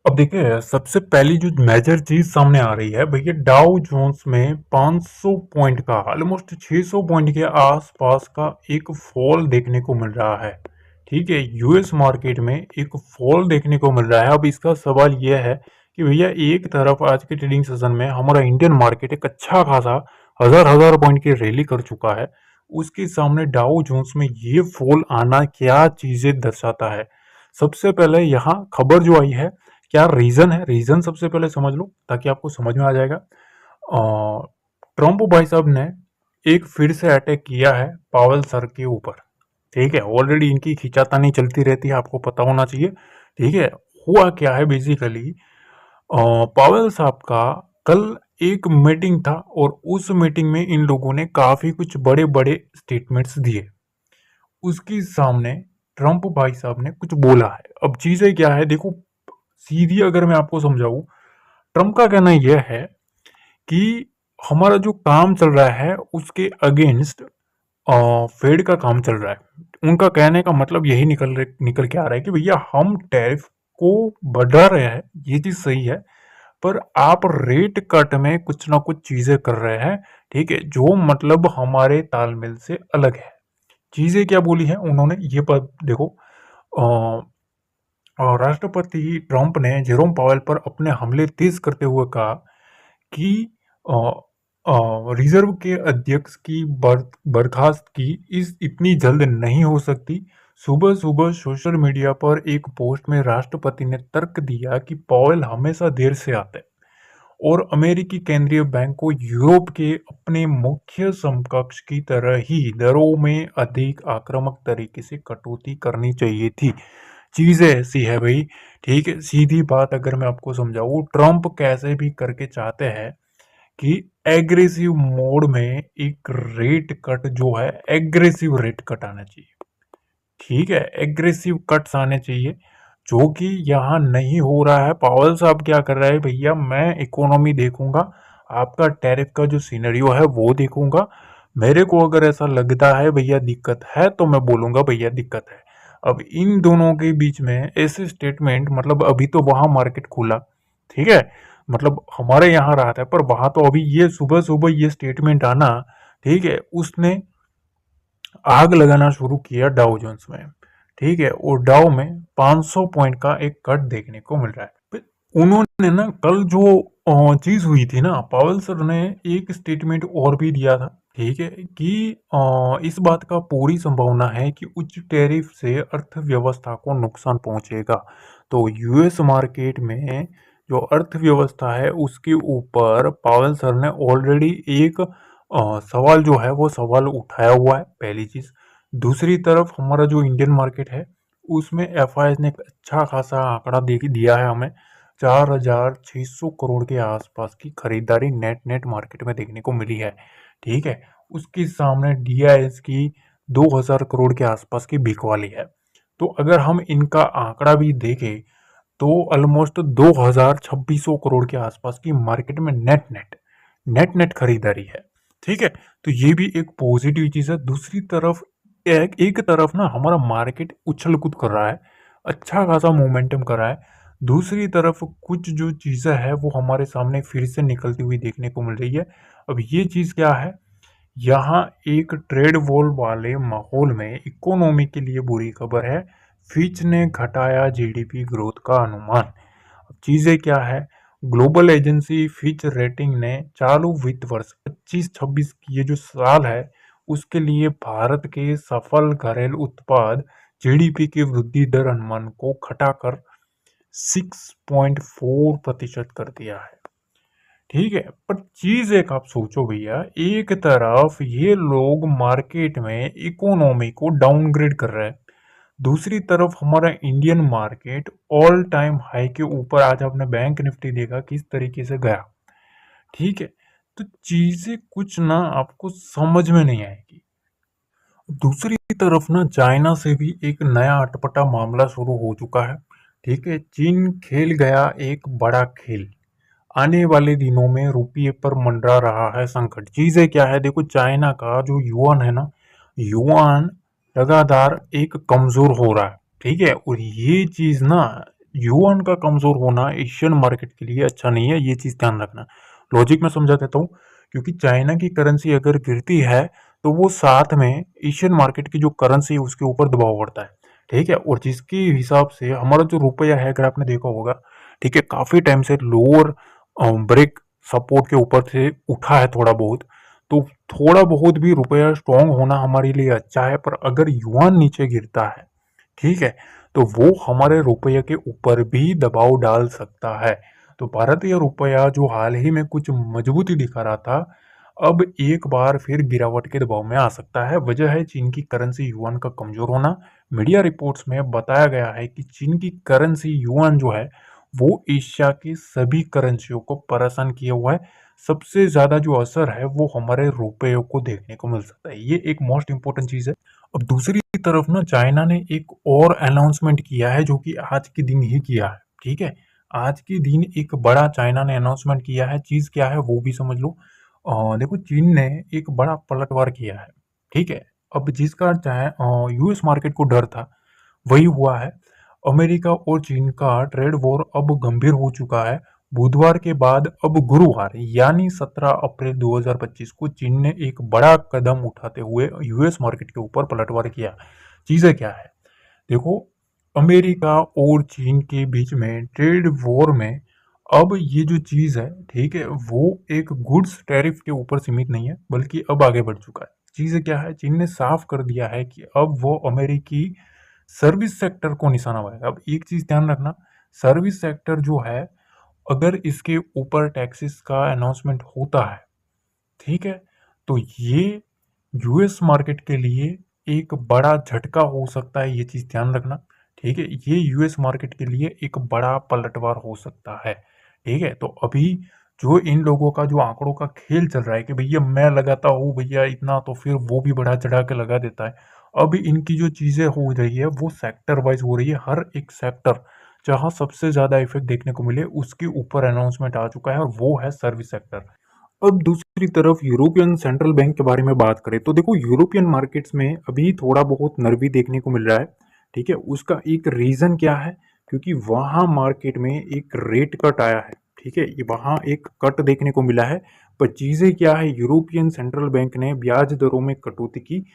अब देखिए, सबसे पहली जो मेजर चीज सामने आ रही है भैया, डाउ जोन्स में 500 पॉइंट का, ऑलमोस्ट 600 पॉइंट के आसपास का एक फॉल देखने को मिल रहा है। ठीक है, यूएस मार्केट में एक फॉल देखने को मिल रहा है। अब इसका सवाल यह है कि भैया, एक तरफ आज के ट्रेडिंग सेशन में हमारा इंडियन मार्केट एक अच्छा खासा हजार हजार पॉइंट की रैली कर चुका है, उसके सामने डाउ जोन्स में ये फॉल आना क्या चीजें दर्शाता है। सबसे पहले यहाँ खबर जो आई है, क्या रीजन है, रीजन सबसे पहले समझ लो ताकि आपको समझ में आ जाएगा। ट्रम्प भाई साहब ने एक फिर से अटैक किया है पावेल सर के ऊपर। ठीक है, ऑलरेडी इनकी खींचातानी चलती रहती है, आपको पता होना चाहिए। ठीक है, हुआ क्या है बेसिकली, पावेल साहब का कल एक मीटिंग था और उस मीटिंग में इन लोगों ने काफी कुछ बड़े बड़े स्टेटमेंट्स दिए। उसके सामने ट्रम्प भाई साहब ने कुछ बोला है। अब चीजें क्या है देखो, सीधी अगर मैं आपको समझाऊं, ट्रम्प का कहना यह है कि हमारा जो काम चल रहा है उसके अगेंस्ट फेड का काम चल रहा है। उनका कहने का मतलब यही निकल के आ रहा है कि भैया, हम टैरिफ को बढ़ा रहे हैं, ये चीज सही है, पर आप रेट कट में कुछ ना कुछ चीजें कर रहे हैं। ठीक है, जो मतलब हमारे तालमेल से अलग है। चीजें क्या बोली है उन्होंने, ये पर देखो। और राष्ट्रपति ट्रंप ने जेरोम पावेल पर अपने हमले तेज करते हुए कहा कि रिजर्व के अध्यक्ष की बर्खास्तगी इस इतनी जल्द नहीं हो सकती। सुबह सुबह सोशल मीडिया पर एक पोस्ट में राष्ट्रपति ने तर्क दिया कि पावेल हमेशा देर से आते हैं और अमेरिकी केंद्रीय बैंक को यूरोप के अपने मुख्य समकक्ष की तरह ही दरों में अधिक आक्रामक तरीके से कटौती करनी चाहिए थी। चीजें ऐसी है भाई। ठीक है, सीधी बात अगर मैं आपको समझाऊं, ट्रंप कैसे भी करके चाहते हैं कि एग्रेसिव मोड में एक रेट कट जो है, एग्रेसिव रेट कट आना चाहिए। ठीक है, एग्रेसिव कट्स आने चाहिए, जो कि यहाँ नहीं हो रहा है। पावेल साहब क्या कर रहे हैं भैया, मैं इकोनॉमी देखूंगा, आपका टैरिफ का जो सिनेरियो है वो देखूंगा। मेरे को अगर ऐसा लगता है भैया दिक्कत है, तो मैं बोलूंगा भैया दिक्कत है। अब इन दोनों के बीच में ऐसे स्टेटमेंट, मतलब अभी तो वहां मार्केट खुला, ठीक है, मतलब हमारे यहाँ रहा था, पर वहां तो अभी ये सुबह सुबह ये स्टेटमेंट आना, ठीक है, उसने आग लगाना शुरू किया डाउ जोन्स में। ठीक है, और डाउ में 500 पॉइंट का एक कट देखने को मिल रहा है। फिर उन्होंने ना कल जो चीज हुई थी ना, पावेल सर ने एक स्टेटमेंट और भी दिया था। ठीक है, कि इस बात का पूरी संभावना है कि उच्च टैरिफ से अर्थव्यवस्था को नुकसान पहुंचेगा। तो यूएस मार्केट में जो अर्थव्यवस्था है उसके ऊपर पावेल सर ने ऑलरेडी एक सवाल जो है वो सवाल उठाया हुआ है, पहली चीज। दूसरी तरफ हमारा जो इंडियन मार्केट है उसमें एफआईएस ने एक अच्छा खासा आंकड़ा दिया है हमें। 4,600 करोड़ के आसपास की खरीदारी नेट नेट मार्केट में देखने को मिली है। ठीक है, उसके सामने डीआईएस की 2,000 करोड़ के आसपास की बिकवाली है। तो अगर हम इनका आंकड़ा भी देखें तो ऑलमोस्ट 2,2600 करोड़ के आसपास की मार्केट में नेट नेट खरीदारी है। ठीक है, तो ये भी एक पॉजिटिव चीज है। दूसरी तरफ एक तरफ ना हमारा मार्केट उछल कूद कर रहा है, अच्छा खासा मोमेंटम कर रहा है। दूसरी तरफ कुछ जो चीजें है वो हमारे सामने फिर से निकलती हुई देखने को मिल रही है। अब ये चीज क्या है, यहाँ एक ट्रेड वॉर वाले माहौल में इकोनॉमी के लिए बुरी खबर है। फिच ने घटाया जीडीपी ग्रोथ का अनुमान। अब चीजें क्या है, ग्लोबल एजेंसी फिच रेटिंग ने चालू वित्त वर्ष 25-26 की ये जो साल है उसके लिए भारत के सफल घरेलू उत्पाद जीडीपी की वृद्धि दर अनुमान को घटाकर 6.4% कर दिया है। ठीक है, पर चीज एक आप सोचो भैया, एक तरफ ये लोग मार्केट में इकोनॉमी को डाउनग्रेड कर रहे हैं, दूसरी तरफ हमारा Indian market all time high के ऊपर। आज आपने बैंक निफ्टी देखा किस तरीके से गया। ठीक है, तो चीजें कुछ ना आपको समझ में नहीं आएगी। दूसरी तरफ ना चाइना से भी एक नया अटपटा मामला शुरू हो चुका है। ठीक है, चीन खेल गया एक बड़ा खेल। आने वाले दिनों में रुपये पर मंडरा रहा है संकट। चीजें क्या है देखो, चाइना का जो युआन है ना, युआन लगातार एक कमजोर हो रहा है। ठीक है, और ये चीज ना युआन का कमज़ोर होना एशियन मार्केट के लिए अच्छा नहीं है, ये चीज़ ध्यान रखना। लॉजिक मैं समझा देता हूँ, क्योंकि चाइना की करेंसी अगर गिरती है, तो वो साथ में एशियन मार्केट की जो करेंसी है उसके ऊपर दबाव पड़ता है, ठीक है? और जिसके हिसाब से हमारा जो रुपया है, अगर आपने देखा होगा, ठीक है, काफ़ी टाइम से लोअर ब्रेक सपोर्ट के ऊपर से उठा है थोड़ा बहुत, तो थोड़ा बहुत भी रुपया स्ट्रांग होना हमारे लिए अच्छा है, पर अगर युआन नीचे गिरता है, ठीक है, तो वो हमारे रुपये के ऊपर भी दबाव डाल सकता है। तो भारतीय रुपया जो हाल ही में कुछ मजबूती दिखा रहा था, अब एक बार फिर गिरावट के दबाव में आ सकता है। वजह है चीन की करेंसी युआन का कमजोर होना। मीडिया रिपोर्ट्स में बताया गया है कि चीन की करेंसी युआन जो है, वो एशिया की सभी करेंसियों को परेशान किया हुआ है। सबसे ज्यादा जो असर है वो हमारे रुपयों को देखने को मिल सकता है। ये एक मोस्ट इंपॉर्टेंट चीज है। अब दूसरी तरफ ना चाइना ने एक और अनाउंसमेंट किया है, जो कि आज के दिन ही किया है, ठीक है। आज के दिन एक बड़ा चाइना ने अनाउंसमेंट किया है। चीज क्या है वो भी समझ लो। देखो, चीन ने एक बड़ा पलटवार किया है, ठीक है। अब जिसका चाहे यूएस मार्केट को डर था, वही हुआ है। अमेरिका और चीन का ट्रेड वॉर अब गंभीर हो चुका है। बुधवार के बाद अब गुरुवार यानी 17 अप्रैल 2025 को चीन ने एक बड़ा कदम उठाते हुए यूएस मार्केट के ऊपर पलटवार किया। चीजें क्या है, देखो, अमेरिका और चीन के बीच में ट्रेड वॉर में अब ये जो चीज है, ठीक है, वो एक गुड्स टैरिफ के ऊपर सीमित नहीं है, बल्कि अब आगे बढ़ चुका है। चीज क्या है, चीन ने साफ कर दिया है कि अब वो अमेरिकी सर्विस सेक्टर को निशाना बनाएगा। अब एक चीज ध्यान रखना, सर्विस सेक्टर जो है, अगर इसके ऊपर टैक्सेस का अनाउंसमेंट होता है, ठीक है, तो ये यूएस मार्केट के लिए एक बड़ा झटका हो सकता है। ये चीज ध्यान रखना, ठीक है। ये यूएस मार्केट के लिए एक बड़ा पलटवार हो सकता है, ठीक है। तो अभी जो इन लोगों का जो आंकड़ों का खेल चल रहा है कि भैया मैं लगाता हूँ भैया इतना, तो फिर वो भी बढ़ा चढ़ा के लगा देता है। अभी इनकी जो चीजें हो रही है वो सेक्टर वाइज हो रही है। हर एक सेक्टर जहां सबसे ज्यादा इफेक्ट देखने को मिले उसके ऊपर अनाउंसमेंट आ चुका है, और वो है सर्विस सेक्टर। अब दूसरी तरफ यूरोपियन सेंट्रल बैंक के बारे में बात करें तो देखो, यूरोपियन मार्केट्स में अभी थोड़ा बहुत नरवी देखने को मिल रहा है, ठीक है। उसका एक रीजन क्या है, क्योंकि वहां मार्केट में एक रेट कट आया है, ठीक है, ये वहां एक कट देखने को मिला है। पर चीजें क्या है, यूरोपियन सेंट्रल बैंक ने ब्याज दरों में कटौती की।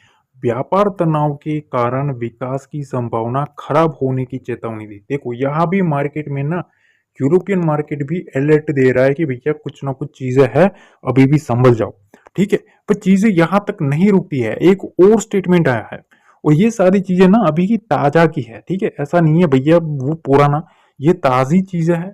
व्यापार तनाव के कारण विकास की संभावना खराब होने की चेतावनी दी। देखो, यहाँ भी मार्केट में ना, यूरोपियन मार्केट भी अलर्ट दे रहा है कि भैया कुछ ना कुछ चीजें है, अभी भी संभल जाओ, ठीक है। पर चीजें यहां तक नहीं रुकती है, एक और स्टेटमेंट आया है, और ये सारी चीजें ना अभी की ताजा की है, ठीक है। ऐसा नहीं है भैया वो पुराना, ये ताजी चीजें है।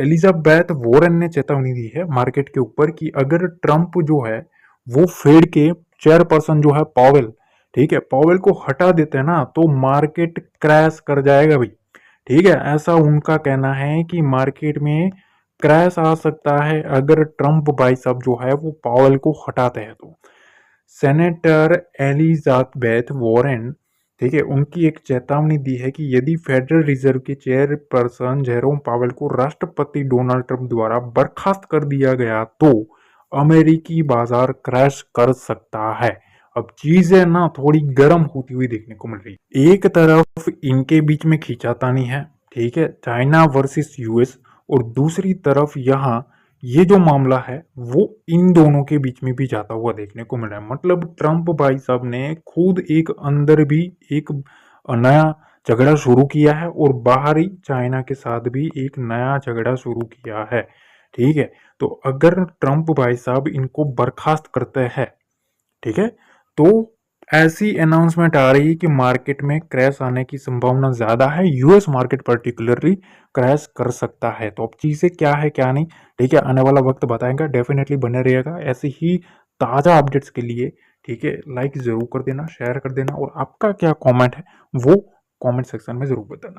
एलिजाबेथ वॉरेन ने चेतावनी दी है मार्केट के ऊपर कि अगर ट्रंप जो है वो फेड के चेयरपर्सन जो है पॉवेल, ठीक है, पॉवेल को हटा देते हैं ना, तो मार्केट क्रैश कर जाएगा भाई, ठीक है। ऐसा उनका कहना है कि मार्केट में क्रैश आ सकता है अगर ट्रंप भाई साहब जो है वो पावेल को हटाते हैं तो। सेनेटर एलिजाबेथ वॉरेन, ठीक है, उनकी एक चेतावनी दी है कि यदि फेडरल रिजर्व के चेयरपर्सन जेरोम पावेल को राष्ट्रपति डोनाल्ड ट्रंप द्वारा बर्खास्त कर दिया गया तो अमेरिकी बाजार क्रैश कर सकता है। अब चीजें ना थोड़ी गर्म होती हुई देखने को मिल रही है। एक तरफ इनके बीच में खींचातानी है, ठीक है, चाइना वर्सेस यूएस, और दूसरी तरफ यहाँ ये जो मामला है वो इन दोनों के बीच में भी जाता हुआ देखने को मिल रहा है। मतलब ट्रंप भाई साहब ने खुद एक अंदर भी एक नया झगड़ा शुरू किया है, और बाहरी चाइना के साथ भी एक नया झगड़ा शुरू किया है, ठीक है। तो अगर ट्रंप भाई साहब इनको बर्खास्त करते हैं, ठीक है, तो ऐसी अनाउंसमेंट आ रही है कि मार्केट में क्रैश आने की संभावना ज्यादा है। यूएस मार्केट पर्टिकुलरली क्रैश कर सकता है। तो अब चीजें क्या है क्या नहीं, ठीक है, आने वाला वक्त बताएगा। डेफिनेटली बने रहेगा ऐसे ही ताजा अपडेट्स के लिए, ठीक है। लाइक जरूर कर देना, शेयर कर देना, और आपका क्या कमेंट है वो कमेंट सेक्शन में जरूर बताना।